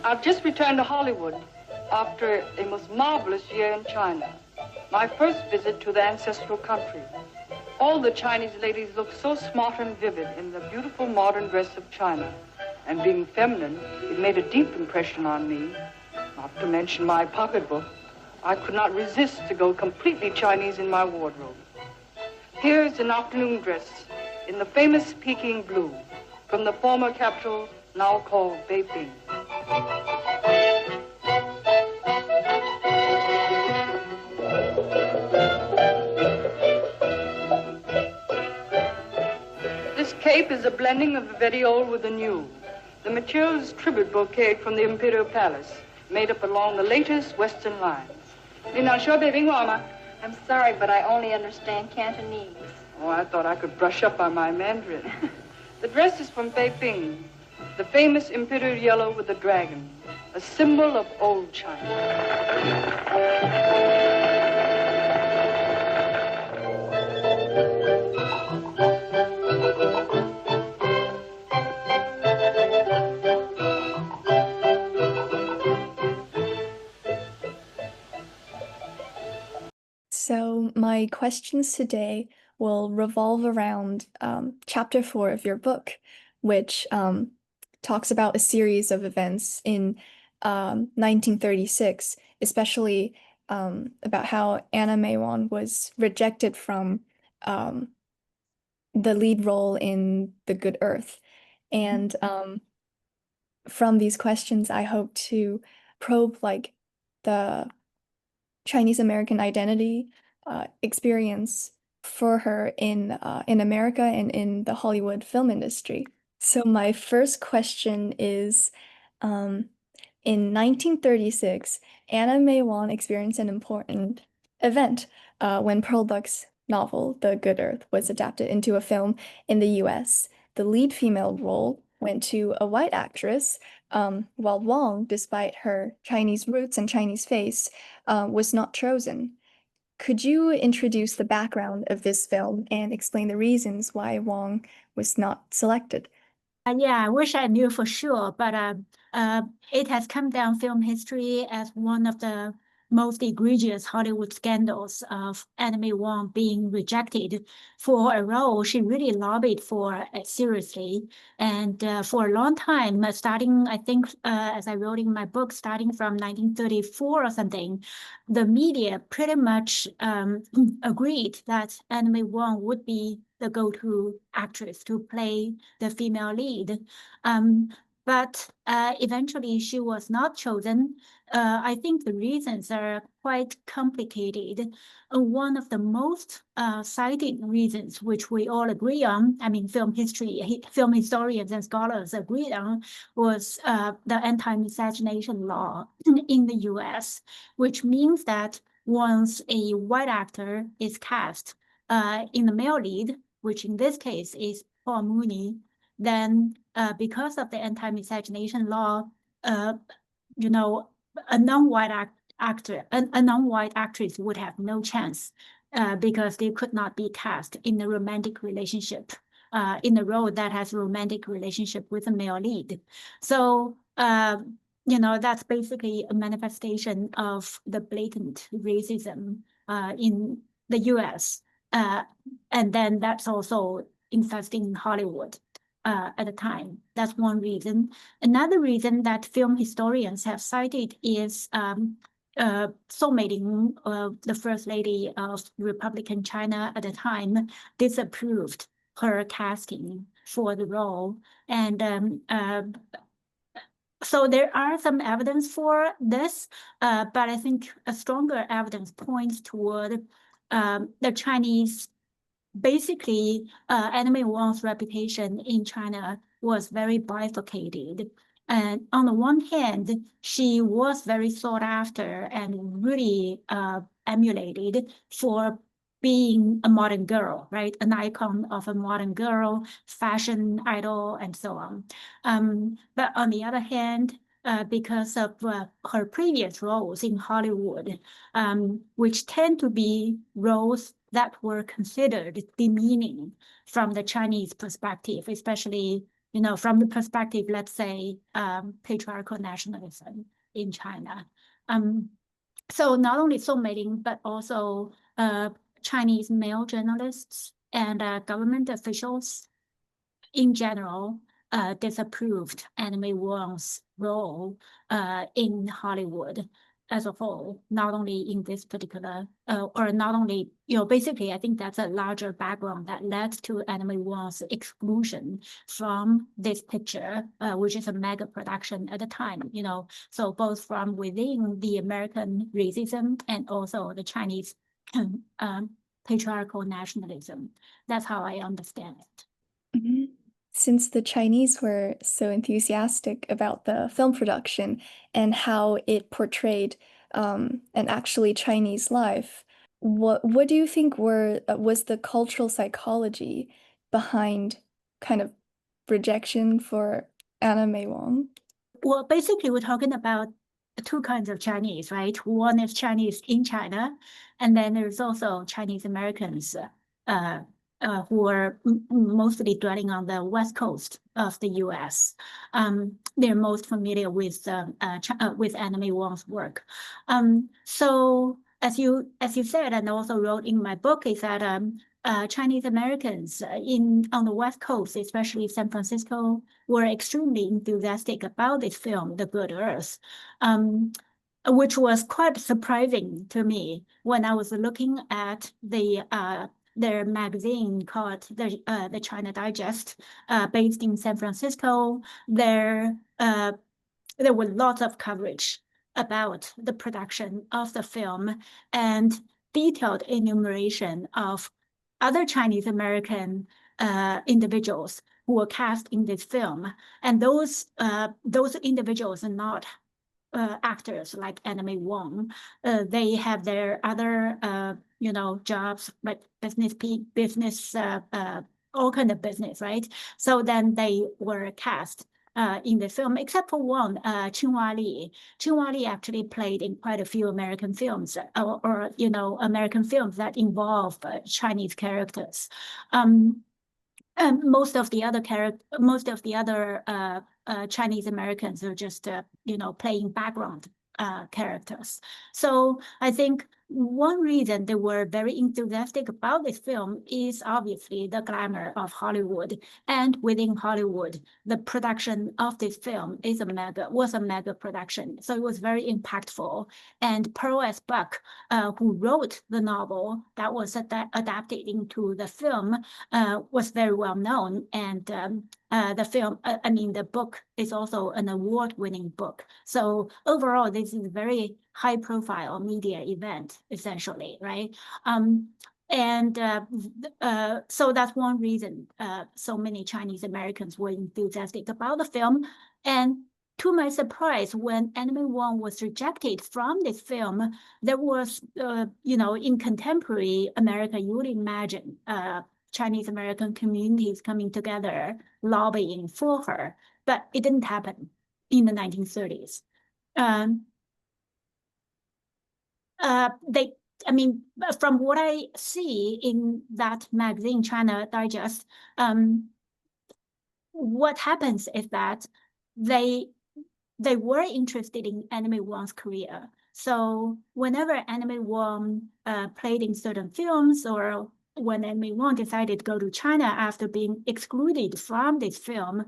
I've just returned to Hollywood after a most marvelous year in China. My first visit to the ancestral country. All the Chinese ladies look so smart and vivid in the beautiful modern dress of China. And being feminine, it made a deep impression on me. Not to mention my pocketbook. I could not resist to go completely Chinese in my wardrobe. Here's an afternoon dress in the famous Peking blue from the former capital, now called Beiping. This cape is a blending of the very old with the new. The material is tribute bouquet from the Imperial Palace, made up along the latest Western lines. I'm sorry, but I only understand Cantonese. Oh, I thought I could brush up on my Mandarin. The dress is from Beiping, the famous imperial yellow with the dragon, a symbol of old China. So my questions today will revolve around Chapter 4 of your book, which talks about a series of events in 1936, especially about how Anna May Wong was rejected from the lead role in The Good Earth. And from these questions, I hope to probe like the Chinese American identity experience for her in America and in the Hollywood film industry. So my first question is, in 1936, Anna May Wong experienced an important event when Pearl Buck's novel, The Good Earth, was adapted into a film in the US. The lead female role went to a white actress, while Wong, despite her Chinese roots and Chinese face, was not chosen. Could you introduce the background of this film and explain the reasons why Wong was not selected? Yeah, I wish I knew for sure, but it has come down film history as one of the most egregious Hollywood scandals of Anna May Wong being rejected for a role she really lobbied for seriously. And for a long time, starting, I think, as I wrote in my book, starting from 1934 or something, the media pretty much agreed that Anna May Wong would be the go-to actress to play the female lead. But eventually she was not chosen. I think the reasons are quite complicated. One of the most cited reasons, which we all agree on, I mean, film historians and scholars agreed on, was the anti-miscegenation law in the US, which means that once a white actor is cast in the male lead, which in this case is Paul Mooney, then because of the anti-miscegenation law, you know, a non-white actress would have no chance because they could not be cast in a romantic relationship, in a role that has a romantic relationship with a male lead. So, you know, that's basically a manifestation of the blatant racism in the US. And then that's also infesting Hollywood at the time. That's one reason. Another reason that film historians have cited is soulmating, the first lady of Republican China at the time, disapproved her casting for the role. And so there are some evidence for this, but I think a stronger evidence points toward the Chinese. Basically, Anna May Wong's reputation in China was very bifurcated. And on the one hand, she was very sought after and really emulated for being a modern girl, right? An icon of a modern girl, fashion idol, and so on. But on the other hand, because of her previous roles in Hollywood, which tend to be roles that were considered demeaning from the Chinese perspective, especially from the perspective, let's say, patriarchal nationalism in China. So not only filmmaking, but also Chinese male journalists and government officials in general disapproved Anna May Wong's role in Hollywood as a whole, not only in this particular, or not only, basically, I think that's a larger background that led to Anna May Wong's exclusion from this picture, which is a mega production at the time, so both from within the American racism and also the Chinese patriarchal nationalism. That's how I understand it. Mhm. Since the Chinese were so enthusiastic about the film production and how it portrayed an actually Chinese life, what do you think was the cultural psychology behind kind of rejection for Anna May Wong? Well, basically, we're talking about two kinds of Chinese, right? One is Chinese in China, and then there's also Chinese Americans who are mostly dwelling on the west coast of the U.S. They're most familiar with Anna May Wong's work. So as you said, and also wrote in my book, is that Chinese Americans on the West Coast, especially San Francisco, were extremely enthusiastic about this film, The Good Earth, which was quite surprising to me when I was looking at their magazine called the China Digest, based in San Francisco. There was lots of coverage about the production of the film and detailed enumeration of other Chinese American individuals who were cast in this film, and those individuals are not actors like Anna May Wong. They have their other jobs, like business, all kind of business, right? So then they were cast in the film, except for one, Chunhua Li. Chunhua Li actually played in quite a few American films, or American films that involve Chinese characters. And most of the other Chinese Americans are just playing background characters. So I think one reason they were very enthusiastic about this film is obviously the glamour of Hollywood, and within Hollywood, the production of this film was a mega production. So it was very impactful. And Pearl S. Buck, who wrote the novel that was adapted into the film, was very well known. And the book is also an award-winning book. So overall, this is a very high-profile media event, essentially, right? So that's one reason so many Chinese Americans were enthusiastic about the film. And to my surprise, when Anna May Wong was rejected from this film, there was, in contemporary America, you would imagine Chinese American communities coming together, lobbying for her, but it didn't happen in the 1930s. From what I see in that magazine, China Digest, what happens is that they were interested in Anna May Wong's career. So whenever Anna May Wong played in certain films, or when Anna May Wong decided to go to China after being excluded from this film,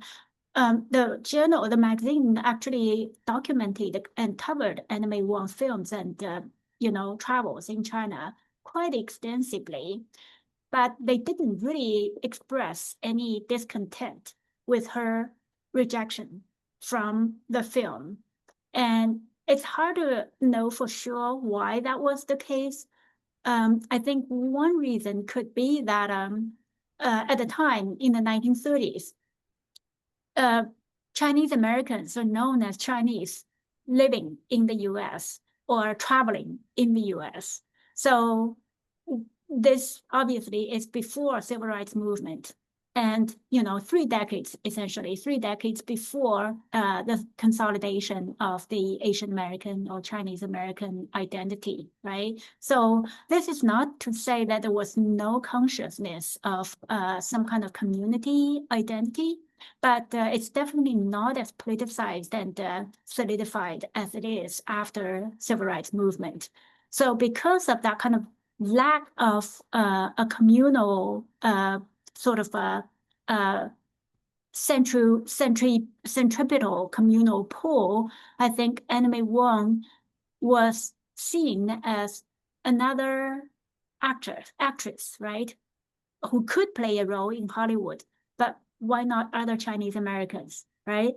the magazine actually documented and covered Anna May Wong's films and travels in China quite extensively, but they didn't really express any discontent with her rejection from the film. And it's hard to know for sure why that was the case. I think one reason could be that at the time in the 1930s, Chinese Americans are known as Chinese living in the US or traveling in the US. So this obviously is before civil rights movement And, 3 decades, essentially, 3 decades before the consolidation of the Asian American or Chinese American identity, right? So this is not to say that there was no consciousness of some kind of community identity, but it's definitely not as politicized and solidified as it is after civil rights movement. So because of that kind of lack of a communal sort of centripetal communal pull, I think Anna May Wong was seen as another actress, right? Who could play a role in Hollywood, but why not other Chinese Americans, right?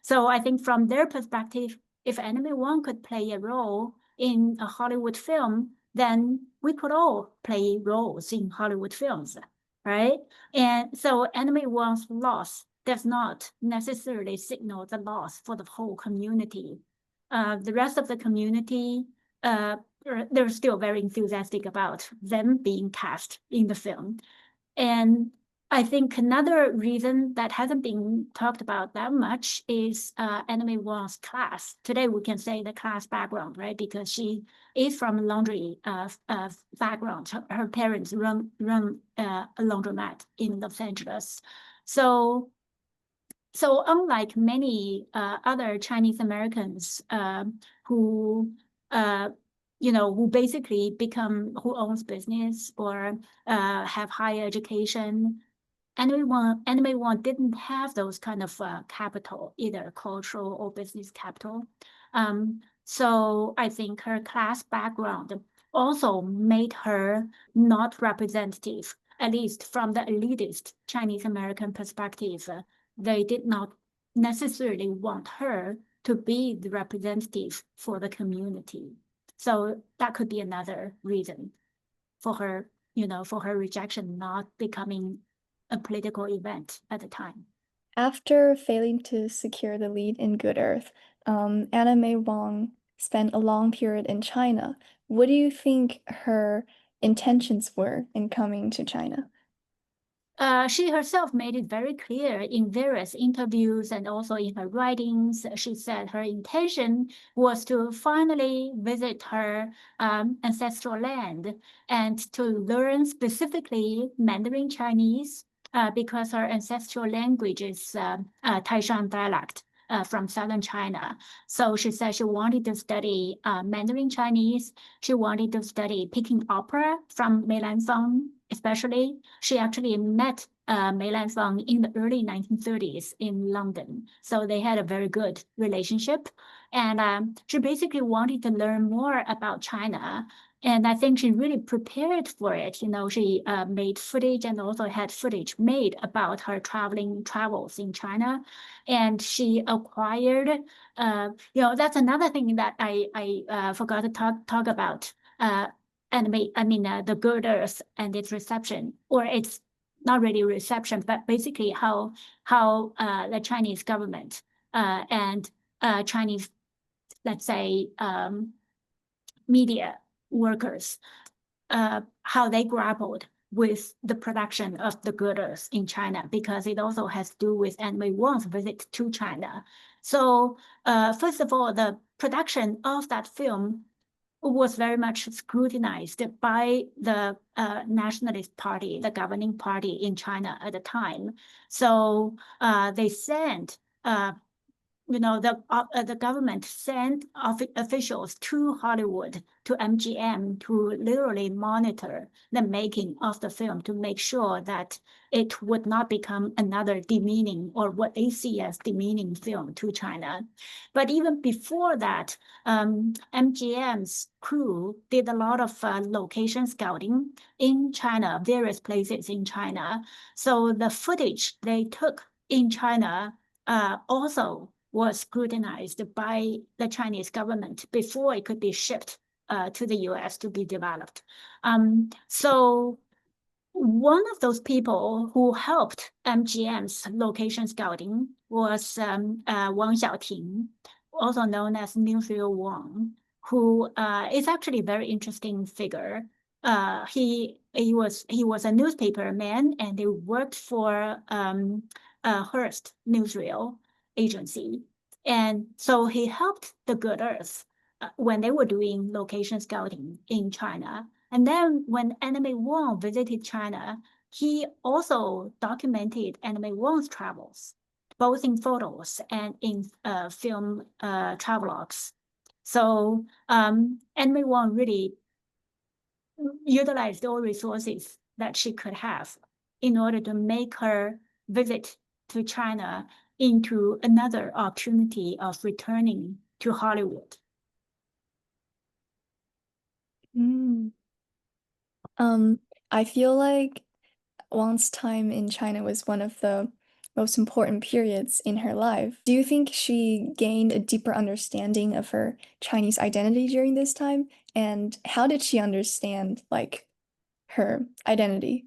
So I think from their perspective, if Anna May Wong could play a role in a Hollywood film, then we could all play roles in Hollywood films, right? And so Anna May Wong's loss does not necessarily signal the loss for the whole community. The rest of the community, they're still very enthusiastic about them being cast in the film. And I think another reason that hasn't been talked about that much is Anna May Wong's class. Today we can say the class background, right? Because she is from a laundry background. Her parents run a laundromat in Los Angeles. So unlike many other Chinese Americans who who basically who owns business or have higher education, Anna May Wong didn't have those kind of capital, either cultural or business capital. So I think her class background also made her not representative, at least from the elitist Chinese American perspective. They did not necessarily want her to be the representative for the community. So that could be another reason for her, for her rejection not becoming a political event at the time. After failing to secure the lead in Good Earth, Anna May Wong spent a long period in China. What do you think her intentions were in coming to China? She herself made it very clear in various interviews and also in her writings. She said her intention was to finally visit her ancestral land and to learn specifically Mandarin Chinese because her ancestral language is Taishan dialect from southern China. So she said she wanted to study Mandarin Chinese. She wanted to study Peking opera from Mei Lanfeng, especially. She actually met Mei Lanfeng in the early 1930s in London. So they had a very good relationship. And she basically wanted to learn more about China. And I think she really prepared for it. She made footage and also had footage made about her travels in China. And she acquired, that's another thing that I forgot to talk about. The Good Earth and its reception, or it's not really reception, but basically how the Chinese government and Chinese, let's say, media workers, how they grappled with the production of the Good Earth in China, because it also has to do with Anna May Wong's visit to China. So first of all, the production of that film was very much scrutinized by the nationalist party, the governing party in China at the time. So they sent, the government sent officials to Hollywood, to MGM, to literally monitor the making of the film to make sure that it would not become another demeaning or what they see as demeaning film to China. But even before that, MGM's crew did a lot of location scouting in China, various places in China. So the footage they took in China also was scrutinized by the Chinese government before it could be shipped to the US to be developed. So one of those people who helped MGM's location scouting was Wang Xiaoting, also known as Newfield Wang, who is actually a very interesting figure. he was a newspaper man, and he worked for Hearst newsreel agency, and so he helped the Good Earth when they were doing location scouting in China. And then when Anna May Wong visited China, he also documented Anna May Wong's travels, both in photos and in film travelogues. So Anna May Wong really utilized all resources that she could have in order to make her visit to China into another opportunity of returning to Hollywood. I feel like Wang's time in China was one of the most important periods in her life. Do you think she gained a deeper understanding of her Chinese identity during this time? And how did she understand like her identity?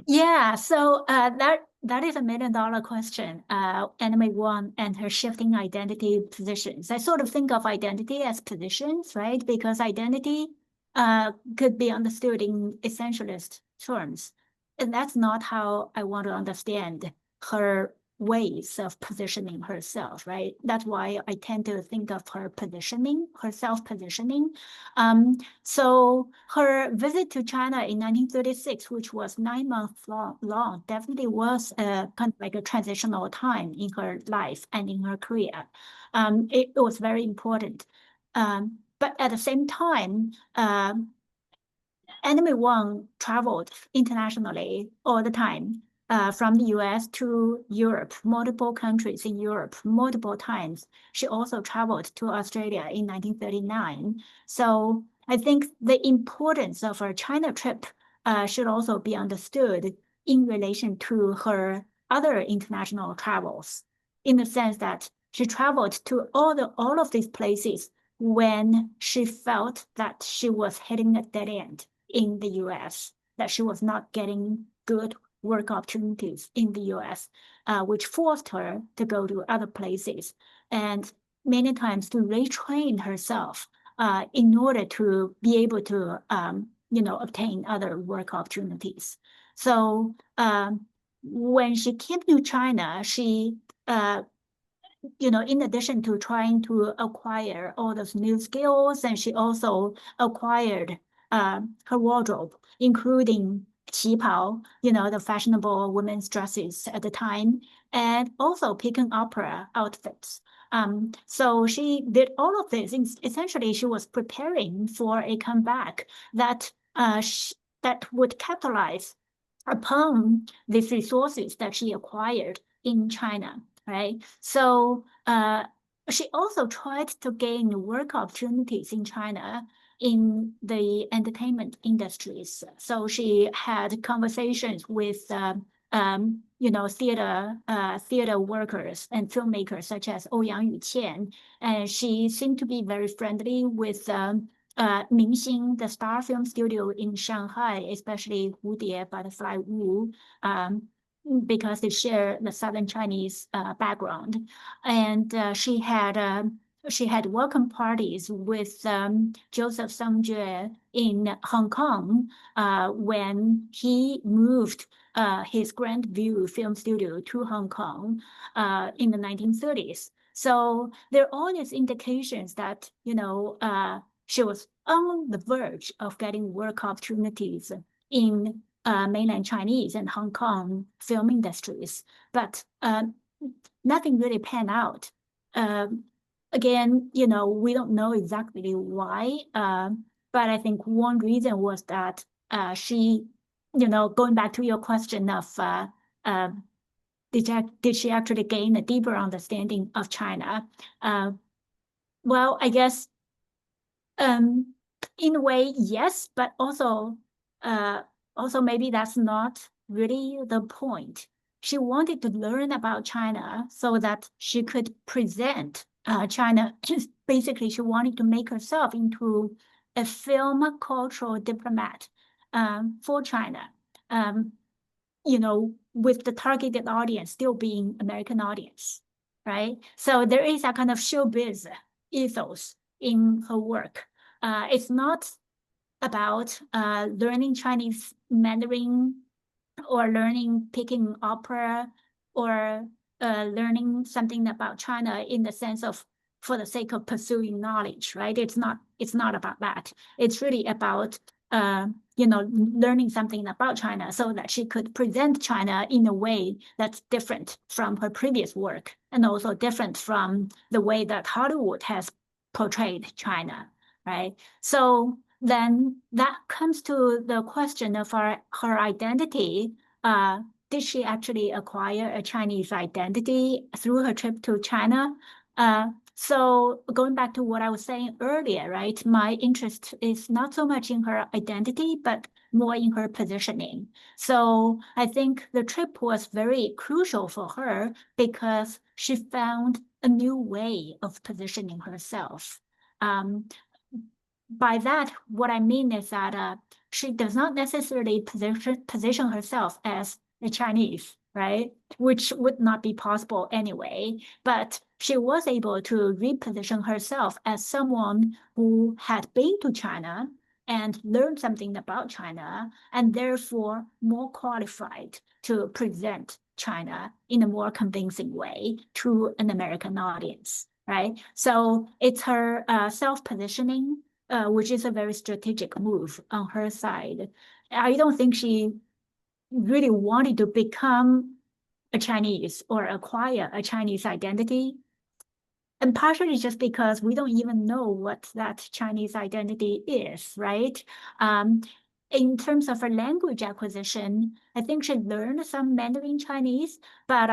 Yeah, so that is $1 million question. Anna May Wong and her shifting identity positions. I sort of think of identity as positions, right? Because identity could be understood in essentialist terms. And that's not how I want to understand her ways of positioning herself, right? That's why I tend to think of her positioning, her self-positioning. So her visit to China in 1936, which was 9 months long, definitely was kind of like a transitional time in her life and in her career. It was very important. But at the same time, Anna May Wong traveled internationally all the time, from the US to Europe, multiple countries in Europe, multiple times. She also traveled to Australia in 1939. So I think the importance of her China trip should also be understood in relation to her other international travels, in the sense that she traveled to all of these places when she felt that she was hitting a dead end in the US, that she was not getting good work opportunities in the US, which forced her to go to other places and many times to retrain herself in order to be able to obtain other work opportunities. So when she came to China, she in addition to trying to acquire all those new skills, and she also acquired her wardrobe, including qipao, the fashionable women's dresses at the time, and also Peking opera outfits. So she did all of this. Essentially, she was preparing for a comeback that that would capitalize upon these resources that she acquired in China, right? So she also tried to gain work opportunities in China in the entertainment industries. So she had conversations with theater workers and filmmakers such as Ouyang Yuqian, and she seemed to be very friendly with Mingxing, the Star Film Studio in Shanghai, especially Wudie Butterfly Wu, because they share the Southern Chinese background. And she had welcome parties with Joseph Sungjue in Hong Kong when he moved his Grandview Film Studio to Hong Kong in the 1930s. So there are all these indications that, she was on the verge of getting work opportunities in mainland Chinese and Hong Kong film industries, but nothing really panned out. Again, we don't know exactly why, but I think one reason was that she, going back to your question of did she actually gain a deeper understanding of China? Well, I guess in a way, yes, but also maybe that's not really the point. She wanted to learn about China so that she could present China. Basically, she wanted to make herself into a film cultural diplomat for China. With the targeted audience still being American audience, right? So there is a kind of showbiz ethos in her work. It's not about learning Chinese Mandarin or learning picking opera or learning something about China in the sense of for the sake of pursuing knowledge, right? It's not about that. It's really about learning something about China so that she could present China in a way that's different from her previous work and also different from the way that Hollywood has portrayed China, right? So then that comes to the question of her identity. Did she actually acquire a Chinese identity through her trip to China? So going back to what I was saying earlier, right? My interest is not so much in her identity, but more in her positioning. So I think the trip was very crucial for her because she found a new way of positioning herself. By that, what I mean is that she does not necessarily position herself as a Chinese, right? Which would not be possible anyway. But she was able to reposition herself as someone who had been to China and learned something about China, and therefore more qualified to present China in a more convincing way to an American audience, right? So it's her self-positioning, which is a very strategic move on her side. I don't think she really wanted to become a Chinese or acquire a Chinese identity. And partially just because we don't even know what that Chinese identity is, right? In terms of her language acquisition, I think she learned some Mandarin Chinese, but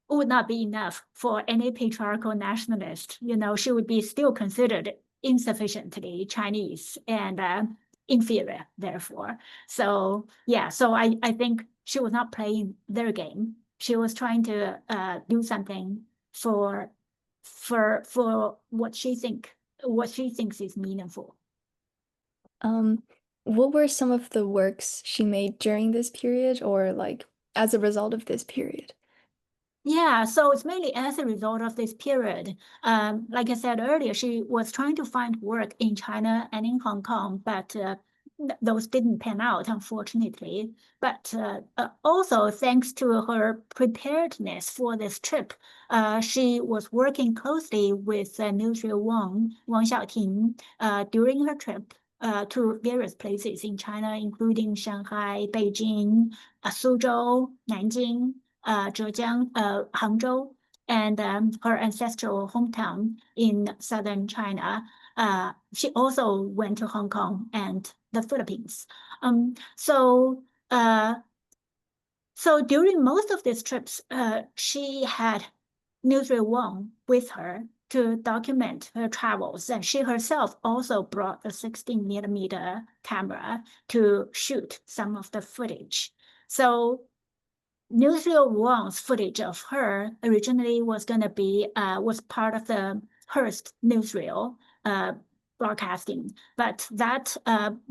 would not be enough for any patriarchal nationalist. She would be still considered insufficiently Chinese and inferior, therefore. So yeah, so I think she was not playing their game. She was trying to do something for what she thinks is meaningful. What were some of the works she made during this period or like as a result of this period? Yeah, so it's mainly as a result of this period. Like I said earlier, she was trying to find work in China and in Hong Kong, but those didn't pan out, unfortunately. But also, thanks to her preparedness for this trip, she was working closely with newsreel Wang Xiaoting, during her trip to various places in China, including Shanghai, Beijing, Suzhou, Nanjing, Zhejiang, Hangzhou, and her ancestral hometown in southern China. She also went to Hong Kong and the Philippines. So during most of these trips, she had newsreel Wang with her to document her travels, and she herself also brought a 16mm camera to shoot some of the footage. So newsreel Wang's footage of her originally was going to be was part of the Hearst newsreel broadcasting, but that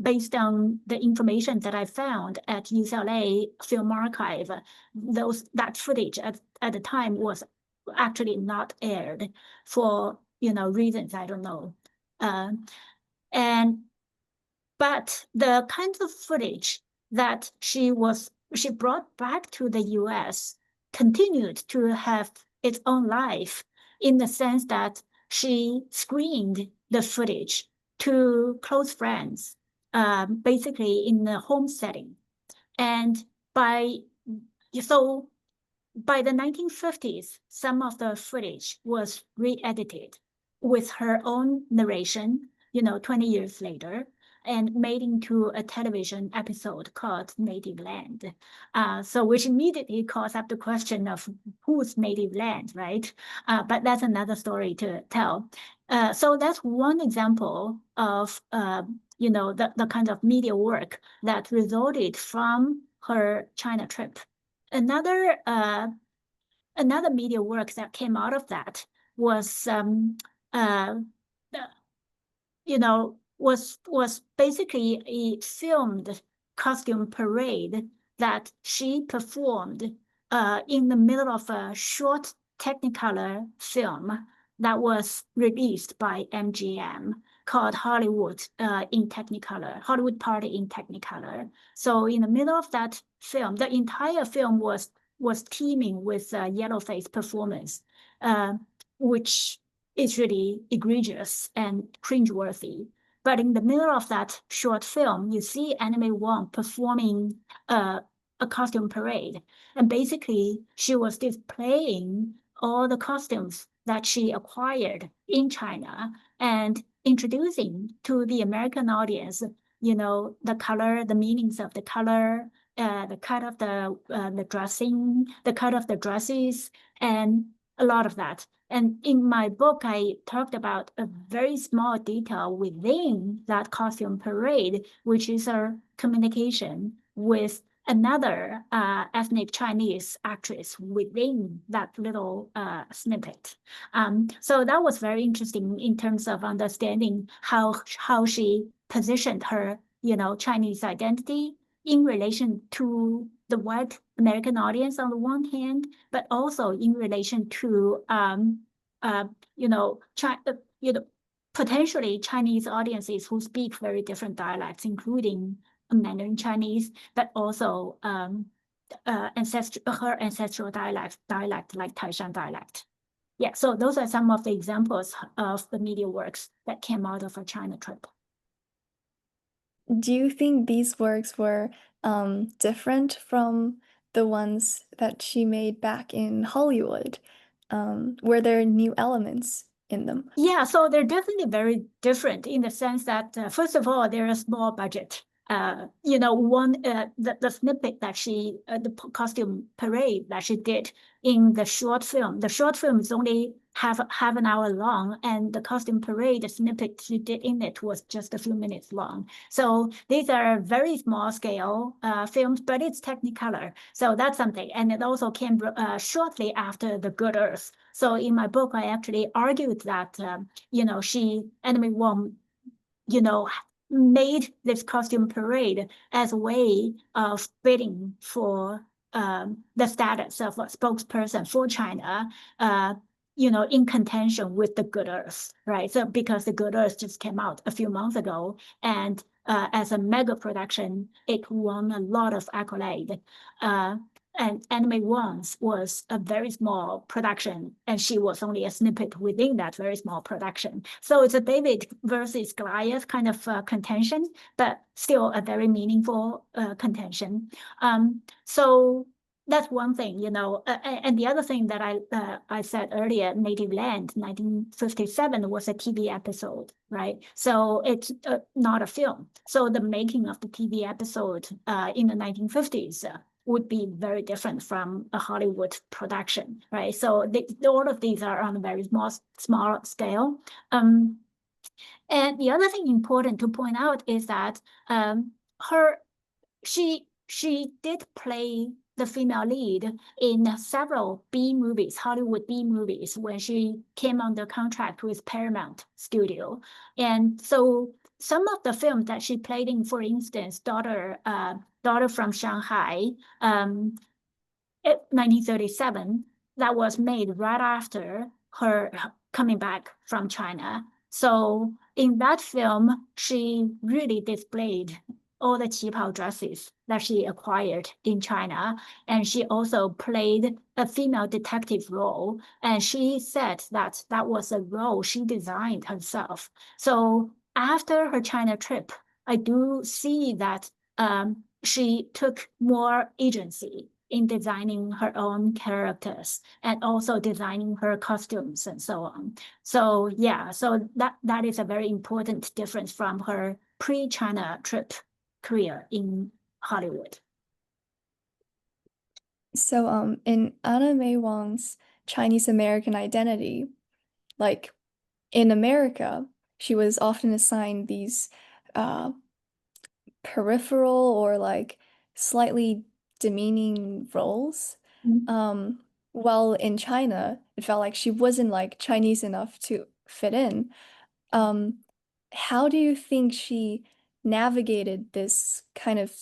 based on the information that I found at UCLA Film Archive, that footage at the time was actually not aired for reasons I don't know, but the kinds of footage that she brought back to the US continued to have its own life in the sense that she screened the footage to close friends, basically in the home setting. And by the 1950s, some of the footage was re-edited with her own narration, 20 years later, and made into a television episode called Native Land. So which immediately calls up the question of whose native land, right? But that's another story to tell. So that's one example of the kind of media work that resulted from her China trip. Another media work that came out of that was was basically a filmed costume parade that she performed in the middle of a short Technicolor film that was released by MGM. called Hollywood in Technicolor, Hollywood Party in Technicolor. So in the middle of that film, the entire film was teeming with yellow face performance, which is really egregious and cringeworthy. But in the middle of that short film, you see Anna May Wong performing a costume parade. And basically, she was displaying all the costumes that she acquired in China and introducing to the American audience, the color, the meanings of the color, the cut of the dressing, the cut of the dresses, and a lot of that. And in my book, I talked about a very small detail within that costume parade, which is a communication with another ethnic Chinese actress within that little snippet. So that was very interesting in terms of understanding how she positioned her, Chinese identity in relation to the white American audience on the one hand, but also in relation to potentially Chinese audiences who speak very different dialects, including Mandarin Chinese, but also her ancestral dialect like Taishan dialect. Yeah, so those are some of the examples of the media works that came out of her China trip. Do you think these works were different from the ones that she made back in Hollywood? Were there new elements in them? Yeah, so they're definitely very different in the sense that, first of all, they're a small budget. The snippet that the costume parade that she did in the short film. The short film is only half an hour long, and the costume parade, the snippet she did in it was just a few minutes long. So these are very small scale films, but it's Technicolor. So that's something. And it also came shortly after The Good Earth. So in my book, I actually argued that, Anna May Wong, made this costume parade as a way of bidding for the status of a spokesperson for China, in contention with The Good Earth, right? So because The Good Earth just came out a few months ago, and as a mega production, it won a lot of accolade. And Anna May Wong's was a very small production, and she was only a snippet within that very small production. So it's a David versus Goliath kind of contention, but still a very meaningful contention. So that's one thing, and the other thing that I said earlier, Native Land, 1957 was a TV episode, right? So it's not a film. So the making of the TV episode in the 1950s would be very different from a Hollywood production, right? So all of these are on a very small scale. And the other thing important to point out is that she did play the female lead in several B movies, Hollywood B movies, when she came under contract with Paramount Studio. And so some of the films that she played in, for instance, Daughter from Shanghai, 1937, that was made right after her coming back from China. So in that film, she really displayed all the qipao dresses that she acquired in China. And she also played a female detective role. And she said that that was a role she designed herself. So after her China trip, I do see that she took more agency in designing her own characters and also designing her costumes and so on. So yeah, so that is a very important difference from her pre-China trip career in Hollywood. So in Anna May Wong's Chinese American identity, like in America, she was often assigned these peripheral or like slightly demeaning roles. While in China, it felt like she wasn't like Chinese enough to fit in. How do you think she navigated this kind of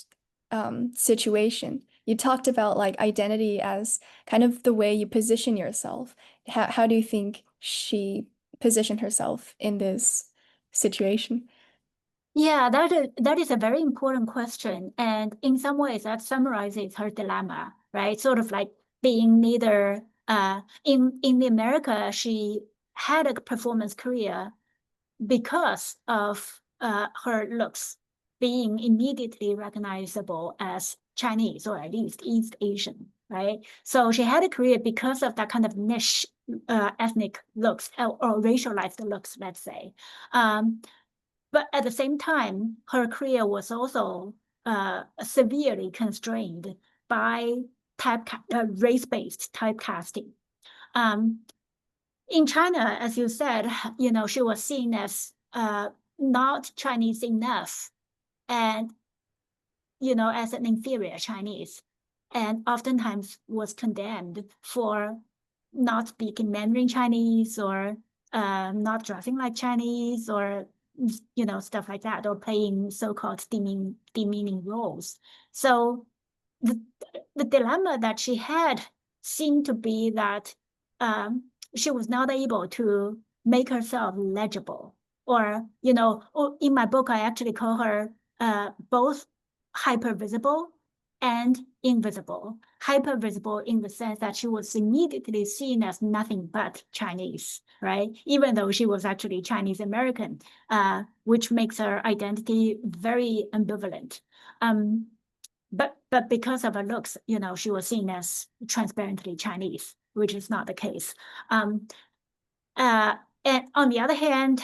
situation? You talked about like identity as kind of the way you position yourself. How do you think she positioned herself in this situation? Yeah, that is a very important question. And in some ways that summarizes her dilemma, right? Sort of like being neither, in the America, she had a performance career because of her looks being immediately recognizable as Chinese or at least East Asian, right? So she had a career because of that kind of niche ethnic looks or racialized looks, let's say. But at the same time, her career was also severely constrained by race-based typecasting. In China, as you said, she was seen as not Chinese enough, and as an inferior Chinese, and oftentimes was condemned for not speaking Mandarin Chinese or not dressing like Chinese or stuff like that, or playing so-called demeaning roles. So the dilemma that she had seemed to be that she was not able to make herself legible, or in my book I actually call her both hypervisible and invisible. Hypervisible in the sense that she was immediately seen as nothing but Chinese, right? Even though she was actually Chinese American, which makes her identity very ambivalent. But because of her looks, she was seen as transparently Chinese, which is not the case. And on the other hand,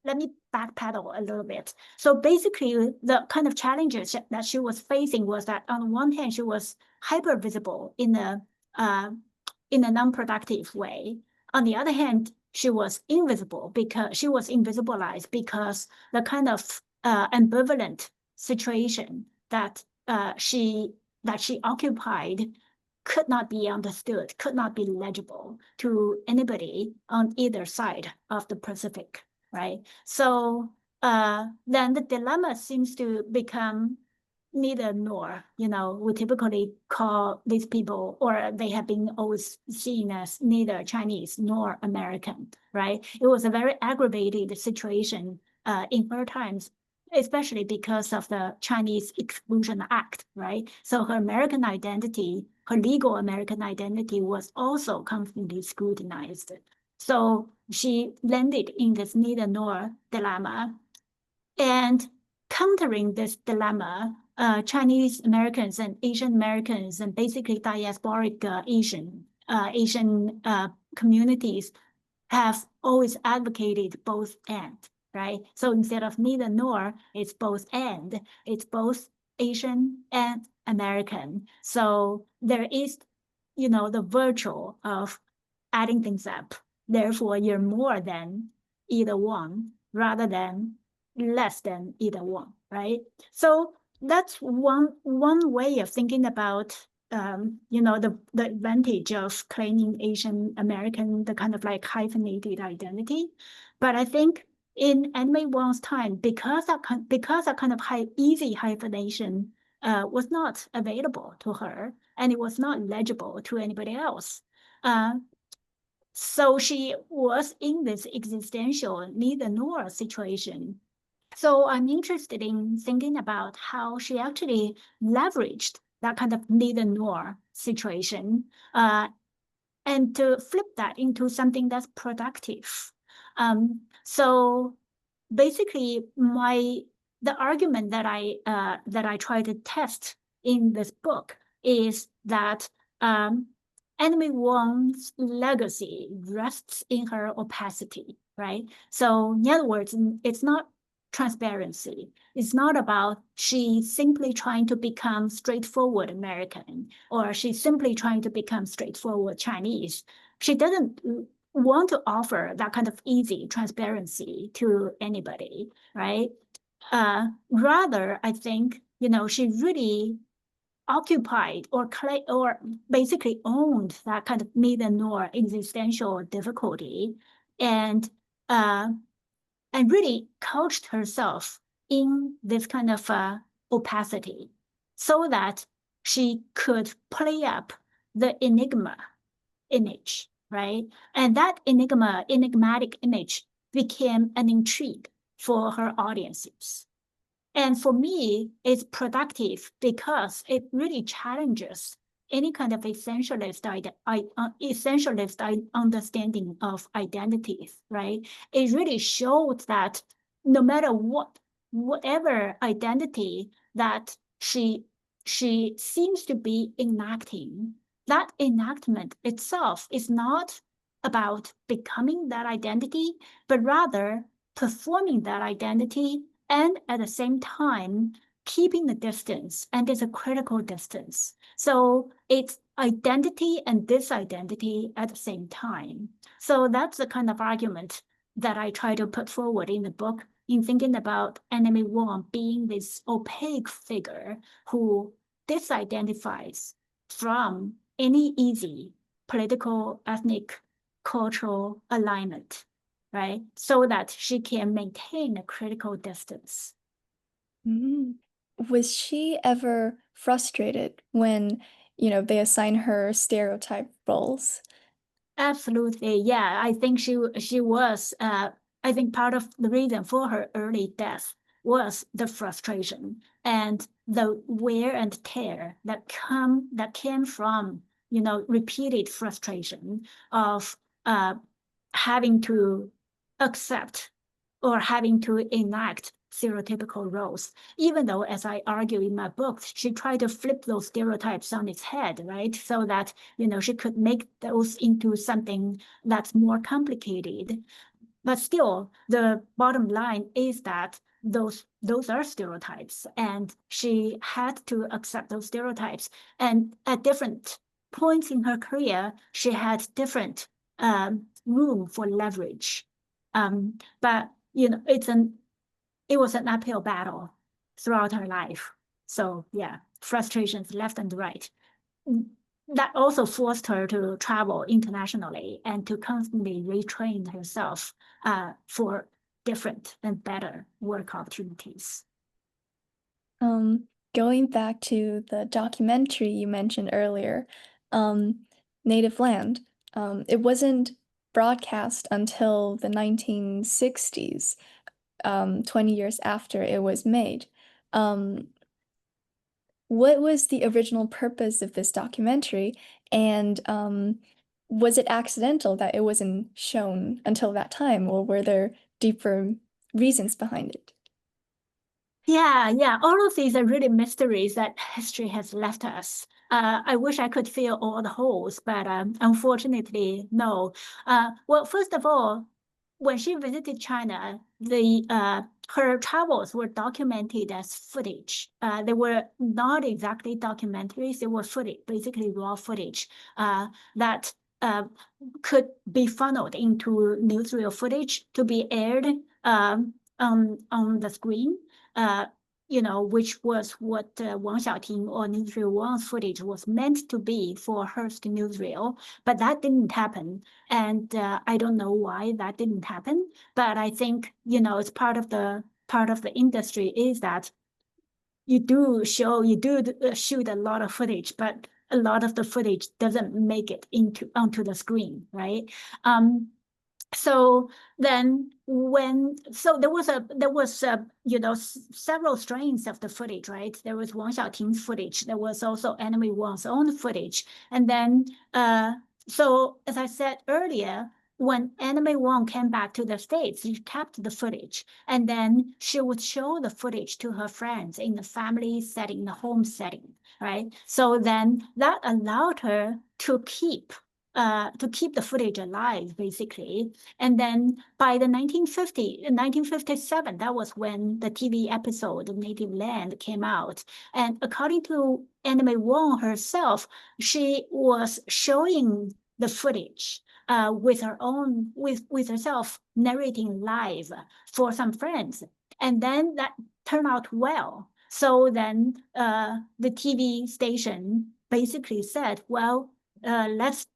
let me backpedal a little bit. So basically, the kind of challenges that she was facing was that on one hand, she was hyper visible in a non-productive way. On the other hand, she was invisible because she was invisibilized because the kind of ambivalent situation that she occupied could not be understood, could not be legible to anybody on either side of the Pacific, right? So then the dilemma seems to become neither nor. We typically call these people, or they have been always seen as neither Chinese nor American, right? It was a very aggravated situation in her times, especially because of the Chinese Exclusion Act, right? So her American identity, her legal American identity, was also constantly scrutinized. So she landed in this neither nor dilemma. And countering this dilemma, Chinese Americans and Asian Americans and basically diasporic Asian communities have always advocated both and, right? So instead of neither nor, it's both and. It's both Asian and American. So there is, the virtue of adding things up. Therefore, you're more than either one rather than less than either one, right? So that's one way of thinking about the advantage of claiming Asian American, the kind of like hyphenated identity. But I think in Anna May Wong's time, because that kind of easy hyphenation was not available to her, and it was not legible to anybody else. So she was in this existential neither nor situation. So I'm interested in thinking about how she actually leveraged that kind of neither nor situation and to flip that into something that's productive. So basically, the argument that I try to test in this book is that Anna May Wong's legacy rests in her opacity, right? So in other words, it's not transparency. It's not about she simply trying to become straightforward American, or she's simply trying to become straightforward Chinese. She doesn't want to offer that kind of easy transparency to anybody, right? Rather, I think, she really occupied or basically owned that kind of neither nor existential difficulty, and really couched herself in this kind of opacity so that she could play up the enigma image right? And that enigmatic image became an intrigue for her audiences. And for me, it's productive because it really challenges any kind of essentialist understanding of identities, right? It really showed that no matter whatever identity that she seems to be enacting, that enactment itself is not about becoming that identity, but rather performing that identity and at the same time keeping the distance, and there's a critical distance. So it's identity and disidentity at the same time. So that's the kind of argument that I try to put forward in the book in thinking about Anna May Wong being this opaque figure who disidentifies from any easy political, ethnic, cultural alignment, right? So that she can maintain a critical distance. Was she ever frustrated when, they assign her stereotype roles? Absolutely, yeah. I think she was. I think part of the reason for her early death was the frustration and the wear and tear that came from repeated frustration of having to accept or having to enact stereotypical roles, even though, as I argue in my book, she tried to flip those stereotypes on its head, right? So that, she could make those into something that's more complicated. But still, the bottom line is that those are stereotypes, and she had to accept those stereotypes. And at different points in her career, she had different room for leverage. But it was an uphill battle throughout her life. So yeah, frustrations left and right. That also forced her to travel internationally and to constantly retrain herself for different and better work opportunities. Going back to the documentary you mentioned earlier, Native Land, it wasn't broadcast until the 1960s, 20 years after it was made. What was the original purpose of this documentary, and was it accidental that it wasn't shown until that time, or were there deeper reasons behind it? Yeah. All of these are really mysteries that history has left us. I wish I could fill all the holes, but unfortunately, no. Well, first of all, when she visited China, her travels were documented as footage. They were not exactly documentaries; they were footage, basically raw footage that could be funneled into newsreel footage to be aired on the screen. Which was what Wang Xiaoting or newsreel Wang's footage was meant to be for Hearst newsreel, but that didn't happen. And I don't know why that didn't happen, but I think, it's part of the industry is that you do shoot a lot of footage, but a lot of the footage doesn't make it onto the screen, right? So then there was several strains of the footage, right? There was Wang Xiaoting's footage. There was also Anna May Wong's own footage. And then, so as I said earlier, when Anna May Wong came back to the States, she kept the footage. And then she would show the footage to her friends in the family setting, the home setting, right? So then that allowed her to keep the footage alive, basically. And then by the 1957, that was when the TV episode Native Land came out. And according to Anna May Wong herself, she was showing the footage with herself narrating live for some friends. And then that turned out well. So then the TV station basically said, well, let's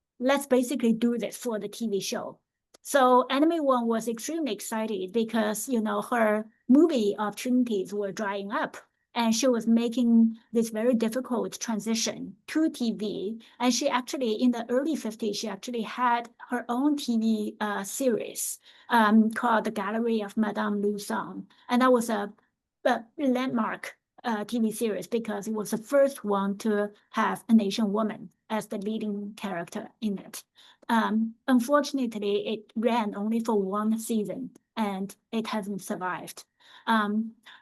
basically do this for the TV show. So Anna May Wong was extremely excited because, her movie opportunities were drying up. and she was making this very difficult transition to TV. And she actually, in the early 50s, she actually had her own TV series called The Gallery of Madame Lu Song. And that was a landmark TV series because it was the first one to have an Asian woman as the leading character in it. Unfortunately, it ran only for one season and it hasn't survived.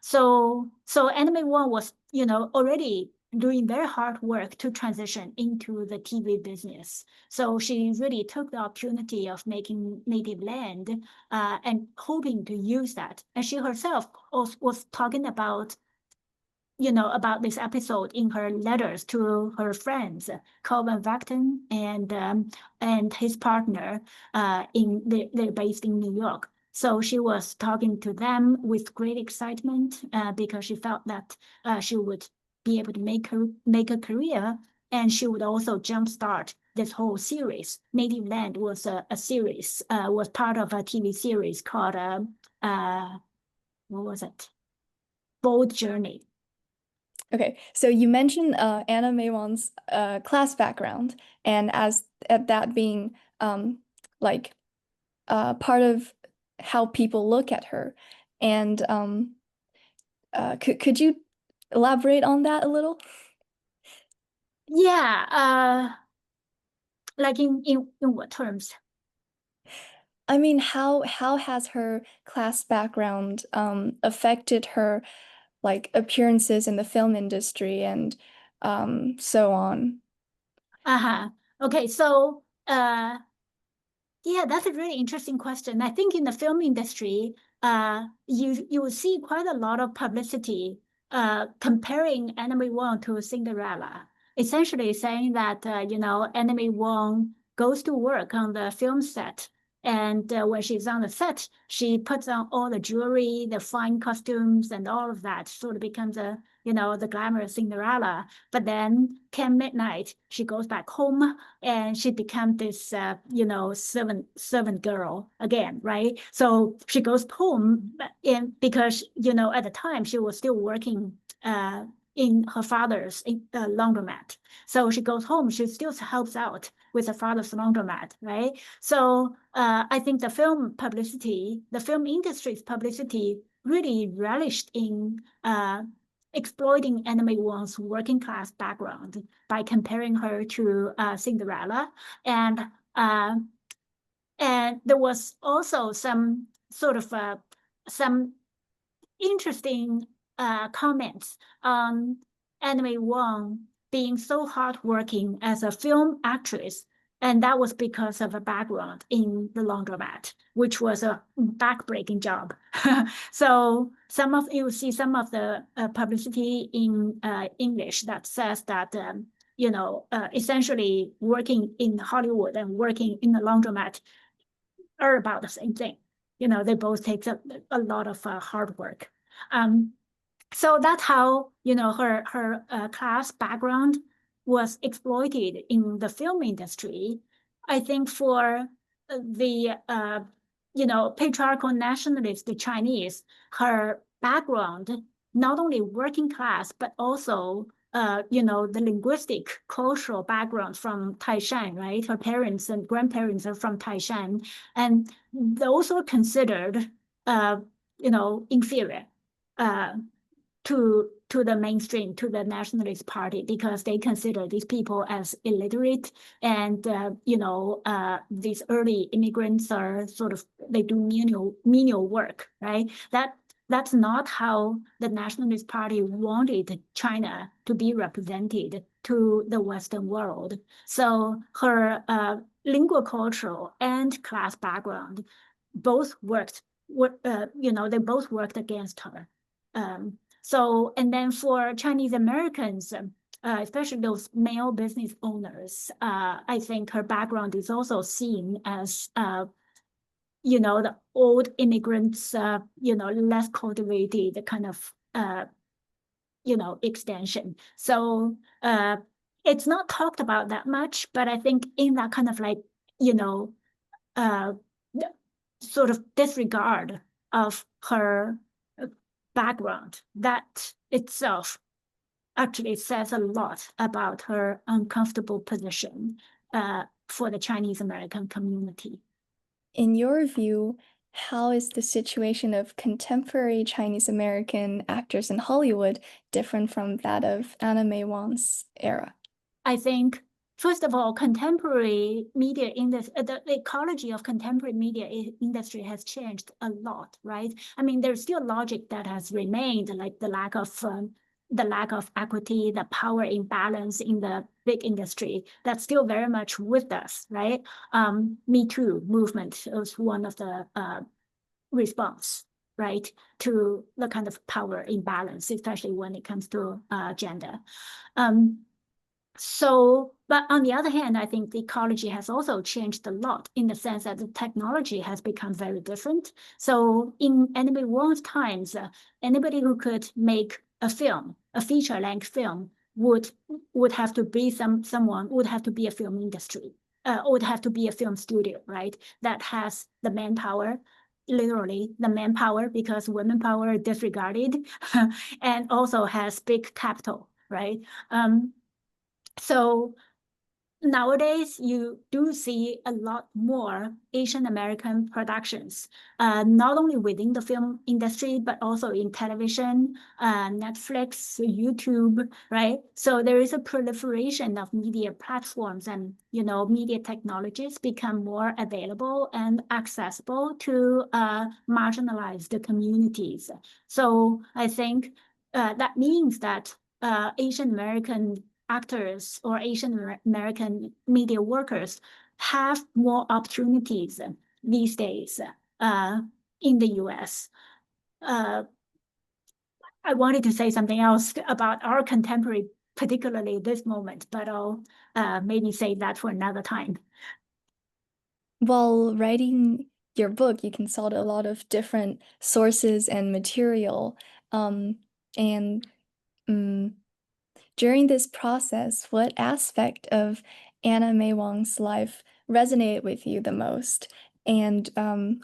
So Anna May Wong was, already doing very hard work to transition into the TV business. So she really took the opportunity of making Native Land and hoping to use that. And she herself was talking about about this episode in her letters to her friends, Calvin Vacton and his partner. They're based in New York. So she was talking to them with great excitement because she felt that she would be able to make a career, and she would also jumpstart this whole series. Native Land was a series, was part of a TV series called what was it? Bold Journey. Okay, so you mentioned Anna May Wong's class background, and as that being like part of how people look at her, and could you elaborate on that a little? Yeah, like in what terms? I mean, how has her class background affected her like appearances in the film industry and so on? Okay, so yeah, that's a really interesting question. I think in the film industry, you will see quite a lot of publicity comparing Anna May Wong to Cinderella, essentially saying that Anna May Wong goes to work on the film set, and when she's on the set, she puts on all the jewelry, the fine costumes, and all of that, sort of becomes the glamorous Cinderella. But then came midnight, she goes back home and she becomes this servant girl again, right? So she goes home, and because at the time she was still working in her father's laundromat. So she goes home, she still helps out with her father's laundromat, right? So I think the film industry's publicity really relished in exploiting Anna May Wong's working class background by comparing her to Cinderella, and there was also some sort of some interesting comments on Anna May Wong being so hardworking as a film actress. And that was because of a background in the laundromat, which was a backbreaking job. So you see some of the publicity in English that says that essentially working in Hollywood and working in the laundromat are about the same thing. They both take a lot of hard work. So that's how her class background was exploited in the film industry. I think for the patriarchal nationalist, the Chinese, her background, not only working class, but also the linguistic, cultural background from Taishan, right? Her parents and grandparents are from Taishan, and those were considered inferior to the mainstream, to the nationalist party, because they consider these people as illiterate, and these early immigrants are sort of, they do menial work, right? That's not how the nationalist party wanted China to be represented to the Western world. So her lingual, cultural, and class background both worked. They both worked against her. So, and then for Chinese Americans, especially those male business owners, I think her background is also seen as, the old immigrants, less cultivated kind of, extension. So it's not talked about that much, but I think in that kind of like, sort of disregard of her background, that itself actually says a lot about her uncomfortable position for the Chinese American community. In your view, how is the situation of contemporary Chinese American actors in Hollywood different from that of Anna May Wong's era? I think, first of all, contemporary media industry, the ecology of contemporary media industry has changed a lot, right? I mean, there's still logic that has remained, like the lack of equity, the power imbalance in the big industry. That's still very much with us, right? Me Too movement was one of the response, right, to the kind of power imbalance, especially when it comes to gender. But on the other hand, I think the ecology has also changed a lot in the sense that the technology has become very different. So in Anna May Wong's times, anybody who could make a film, a feature-length film, would have to be someone would have to be a film industry, would have to be a film studio, right? That has the manpower, literally the manpower, because women power is disregarded, and also has big capital, right? So nowadays, you do see a lot more Asian American productions, not only within the film industry, but also in television, Netflix, YouTube, right? So there is a proliferation of media platforms, and media technologies become more available and accessible to marginalized communities. So I think that means that Asian American actors or Asian American media workers have more opportunities these days in the US. I wanted to say something else about our contemporary, particularly this moment, but I'll maybe save that for another time. While writing your book, you consulted a lot of different sources and material. And during this process, what aspect of Anna May Wong's life resonated with you the most? And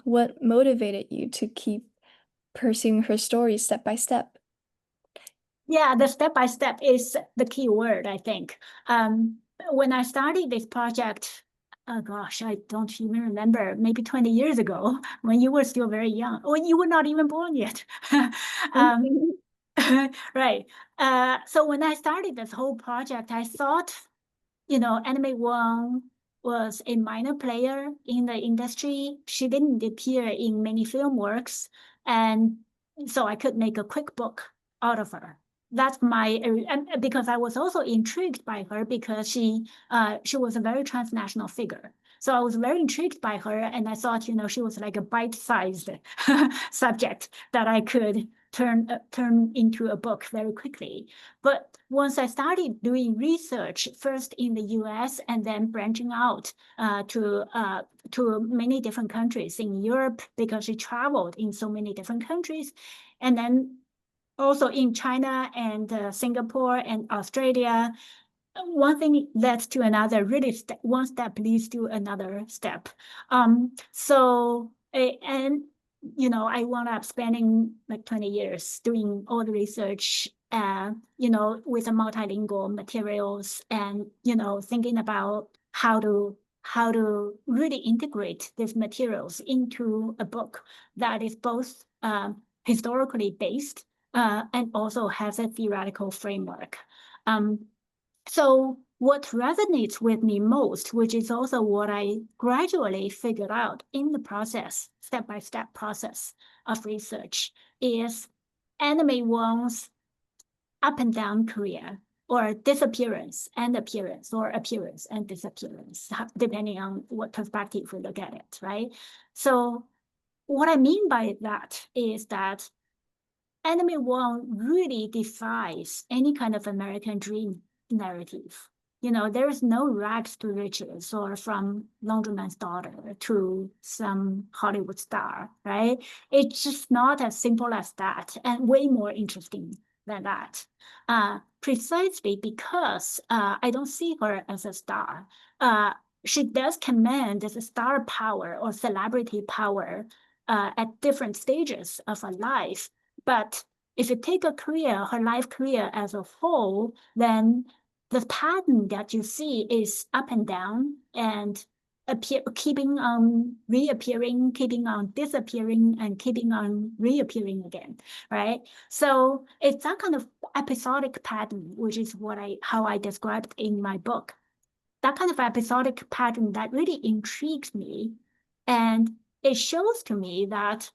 what motivated you to keep pursuing her story step by step? Yeah, the step-by-step is the key word, I think. When I started this project, oh gosh, I don't even remember, maybe 20 years ago, when you were still very young, or you were not even born yet. Right. So when I started this whole project, I thought, Anna May Wong was a minor player in the industry. She didn't appear in many film works, and so I could make a quick book out of her. That's because I was also intrigued by her because she was a very transnational figure. So I was very intrigued by her, and I thought, she was like a bite-sized subject that I could turn into a book very quickly. But once I started doing research, first in the US and then branching out to many different countries in Europe, because she traveled in so many different countries, and then also in China and Singapore and Australia, one thing led to another, really one step leads to another step. I wound up spending like 20 years doing all the research, with the multilingual materials and, thinking about how to really integrate these materials into a book that is both historically based and also has a theoretical framework. So what resonates with me most, which is also what I gradually figured out in the process, step-by-step process of research, is Anna May Wong's up and down career, or disappearance and appearance, or appearance and disappearance, depending on what perspective we look at it, right? So what I mean by that is that Anna May Wong really defies any kind of American dream narrative. There is no rags to riches or from laundroman's daughter to some Hollywood star, right? It's just not as simple as that, and way more interesting than that. Precisely because I don't see her as a star. She does command as a star power or celebrity power at different stages of her life, but if you take her life career as a whole, then the pattern that you see is up and down and keeping on reappearing, keeping on disappearing, and keeping on reappearing again, right? So it's that kind of episodic pattern, which is how I described in my book. That kind of episodic pattern that really intrigues me, and it shows to me that,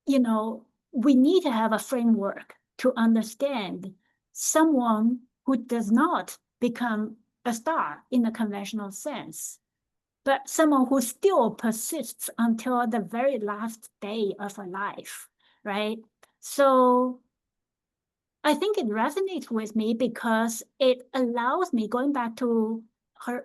we need to have a framework to understand someone who does not become a star in the conventional sense, but someone who still persists until the very last day of her life, right? So I think it resonates with me because it allows me, going back to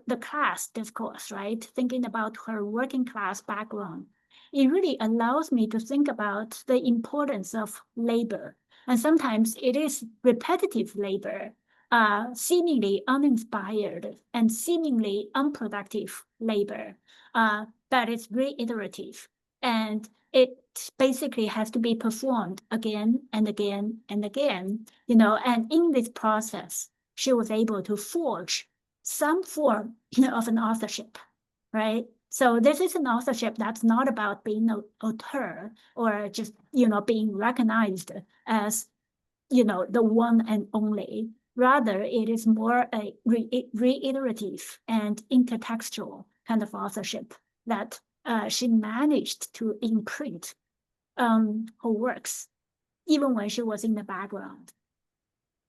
the class discourse, right? Thinking about her working class background, it really allows me to think about the importance of labor. And sometimes it is repetitive labor, seemingly uninspired and seemingly unproductive labor, but it's reiterative. And it basically has to be performed again and again and again, and in this process, she was able to forge some form of an authorship, right? So this is an authorship that's not about being an author or just, being recognized as, the one and only. Rather, it is more a reiterative and intertextual kind of authorship that she managed to imprint her works, even when she was in the background.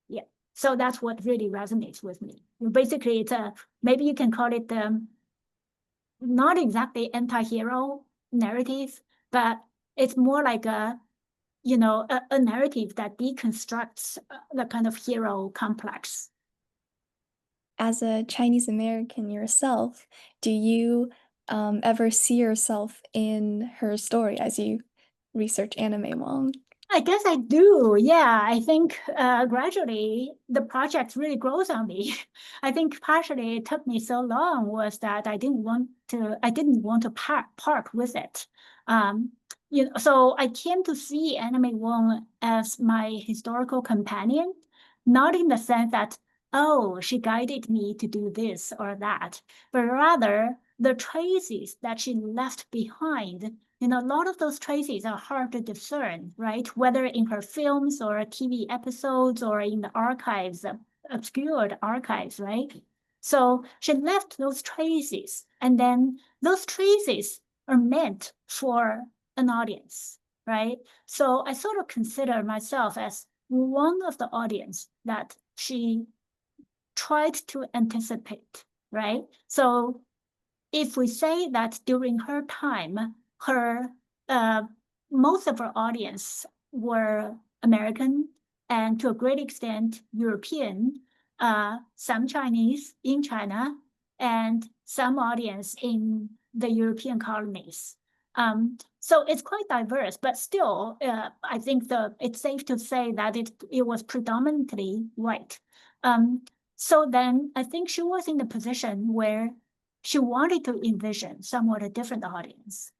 Yeah, so that's what really resonates with me. Basically, it's maybe you can call it not exactly anti-hero narrative, but it's more like a narrative that deconstructs the kind of hero complex. As a Chinese American yourself, do you ever see yourself in her story as you research Anna May Wong? I guess I do. Yeah, I think gradually the project really grows on me. I think partially it took me so long was that I didn't want to park with it. So I came to see Anna May Wong as my historical companion, not in the sense that, oh, she guided me to do this or that, but rather the traces that she left behind. A lot of those traces are hard to discern, right? Whether in her films or TV episodes or in the archives, obscured archives, right? So she left those traces, and then those traces are meant for an audience, right? So I sort of consider myself as one of the audience that she tried to anticipate, right? So if we say that during her time, most of her audience were American and to a great extent European, some Chinese in China, and some audience in the European colonies. So it's quite diverse, but still, I think it's safe to say that it was predominantly white. So then I think she was in the position where she wanted to envision somewhat a different audience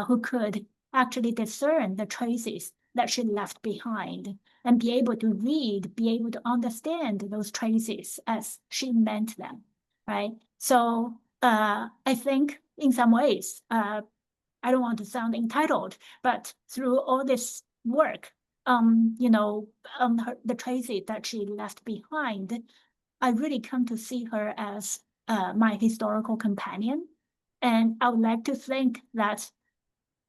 who could actually discern the traces that she left behind and be able to read, be able to understand those traces as she meant them, right? So I think in some ways, I don't want to sound entitled, but through all this work, the traces that she left behind, I really come to see her as my historical companion. And I would like to think that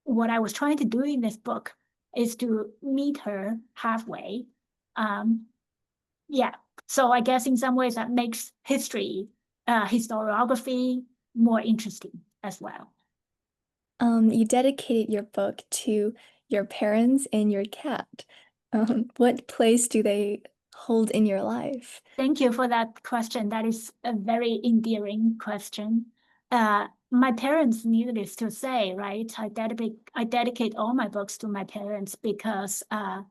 what I was trying to do in this book is to meet her halfway. Yeah, so I guess in some ways that makes historiography more interesting as well. You dedicated your book to your parents and your cat. What place do they hold in your life? Thank you for that question. That is a very endearing question. My parents, needless to say, right? I dedicate all my books to my parents because I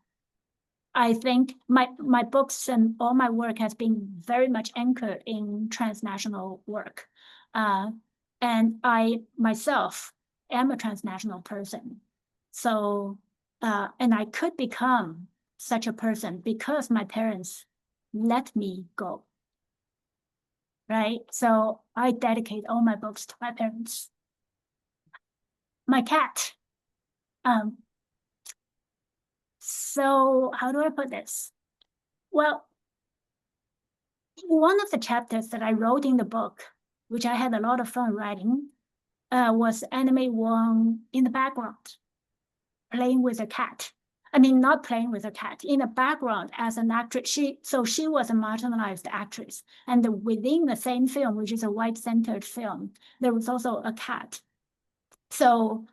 think my books and all my work has been very much anchored in transnational work. And I myself am a transnational person. So, and I could become such a person because my parents let me go, right? So I dedicate all my books to my parents. My cat. So how do I put this? Well, one of the chapters that I wrote in the book, which I had a lot of fun writing, was Anna May Wong in the background, playing with a cat. I mean, not playing with a cat, in the background as an actress. She was a marginalized actress. And within the same film, which is a white-centered film, there was also a cat. So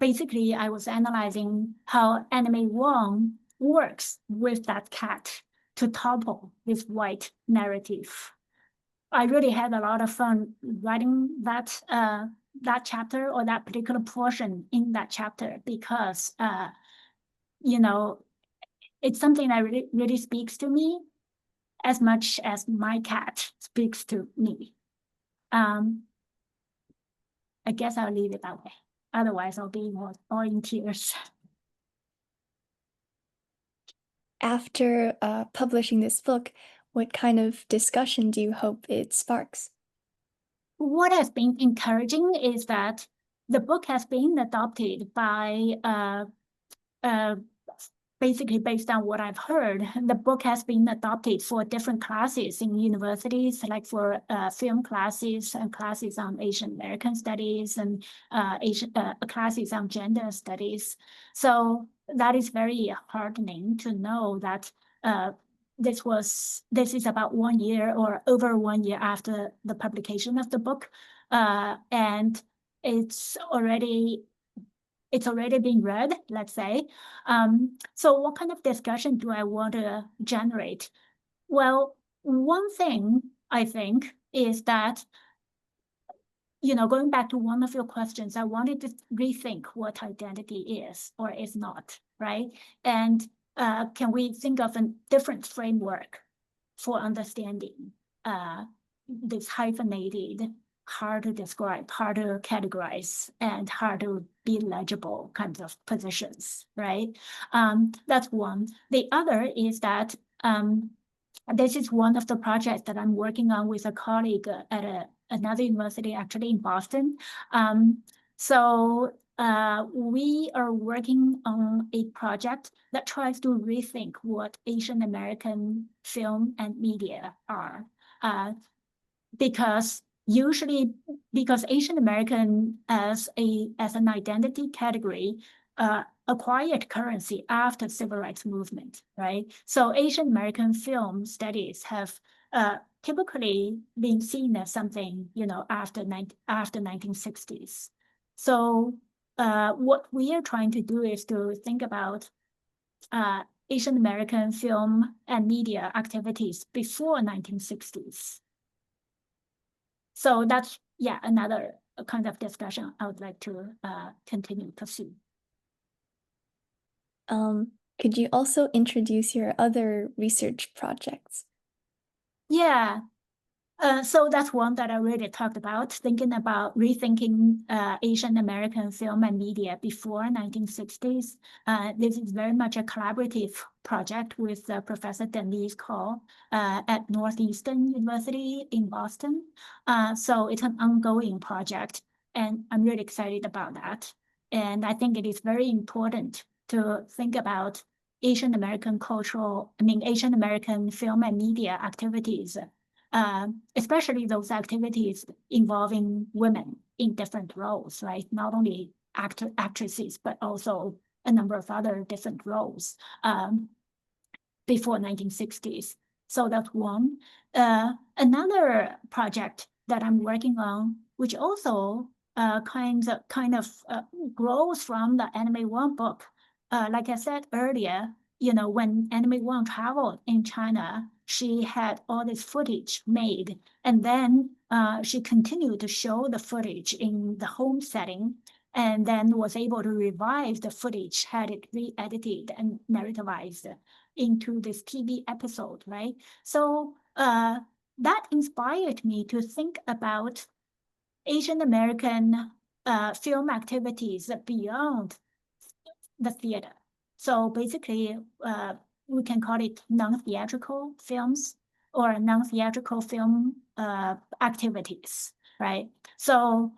basically, I was analyzing how Anna May Wong works with that cat to topple this white narrative. I really had a lot of fun writing that that chapter or that particular portion in that chapter because it's something that really speaks to me as much as my cat speaks to me. I guess I'll leave it that way. Otherwise, I'll be all in tears. After publishing this book, what kind of discussion do you hope it sparks? What has been encouraging is that the book has been adopted by basically based on what I've heard, the book has been adopted for different classes in universities, like for film classes and classes on Asian American studies and classes on gender studies. So that is very heartening to know that this is about 1 year or over 1 year after the publication of the book, and it's already being read, let's say. So what kind of discussion do I want to generate? Well, one thing I think is that, going back to one of your questions, I wanted to rethink what identity is or is not, right? And can we think of a different framework for understanding this hyphenated, hard to describe, hard to categorize, and hard to be legible kinds of positions, right? That's one. The other is that this is one of the projects that I'm working on with a colleague at another university, actually in Boston. So we are working on a project that tries to rethink what Asian American film and media are. Because Asian American as an identity category acquired currency after civil rights movement, right? So Asian American film studies have typically been seen as something, after 1960s. So what we are trying to do is to think about Asian American film and media activities before 1960s. So that's, another kind of discussion I would like to continue to pursue. Could you also introduce your other research projects? Yeah. So that's one that I already talked about, thinking about rethinking Asian American film and media before 1960s. This is very much a collaborative project with Professor Denise Cole at Northeastern University in Boston. So it's an ongoing project, and I'm really excited about that. And I think it is very important to think about Asian American film and media activities, especially those activities involving women in different roles, right? Not only actresses, but also a number of other different roles before 1960s. So that's one. Another project that I'm working on, which also kind of grows from the Anna May Wong book. Like I said earlier, when Anna May Wong traveled in China, she had all this footage made, and then she continued to show the footage in the home setting, and then was able to revive the footage, had it re-edited and narrativized into this TV episode, right? So that inspired me to think about Asian American film activities beyond the theater. So basically, we can call it non-theatrical films or non-theatrical film activities, right? So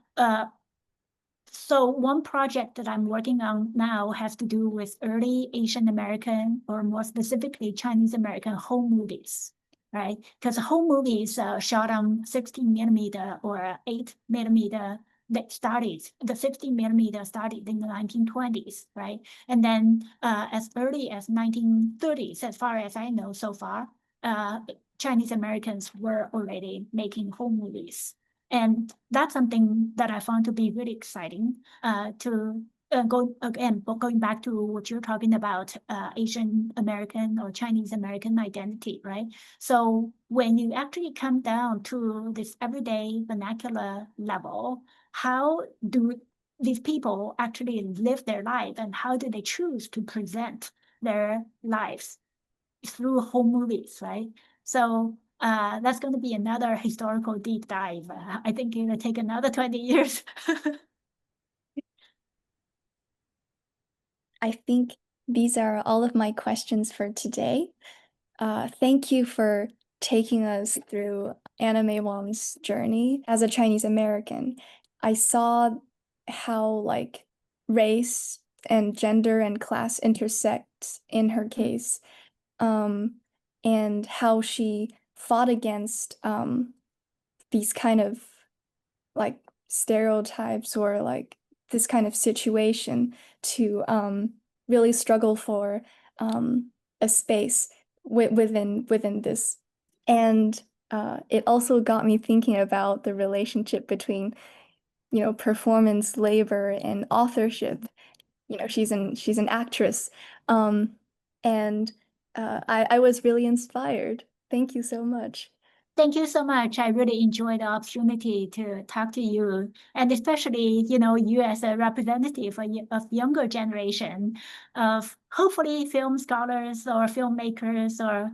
so one project that I'm working on now has to do with early Asian American, or more specifically Chinese American home movies, right? Because home movies shot on 16 millimeter or 8 millimeter that started, the 16 millimeter started in the 1920s, right? And then as early as 1930s, as far as I know so far, Chinese Americans were already making home movies. And that's something that I found to be really exciting to going back to what you're talking about, Asian American or Chinese American identity, right? So when you actually come down to this everyday vernacular level, how do these people actually live their life, and how do they choose to present their lives through home movies, right? So that's going to be another historical deep dive. I think it'll take another 20 years. I think these are all of my questions for today. Thank you for taking us through Anna May Wong's journey as a Chinese American. I saw how like race and gender and class intersect in her case, and how she fought against these kind of like stereotypes or like this kind of situation to really struggle for a space within this. And it also got me thinking about the relationship between, performance, labor, and authorship. She's an actress. And I was really inspired. Thank you so much. Thank you so much. I really enjoyed the opportunity to talk to you, and especially, you as a representative of younger generation of hopefully film scholars or filmmakers, or,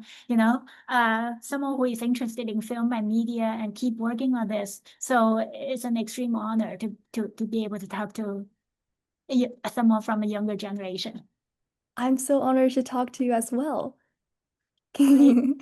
someone who is interested in film and media and keep working on this. So it's an extreme honor to be able to talk to someone from a younger generation. I'm so honored to talk to you as well. Great.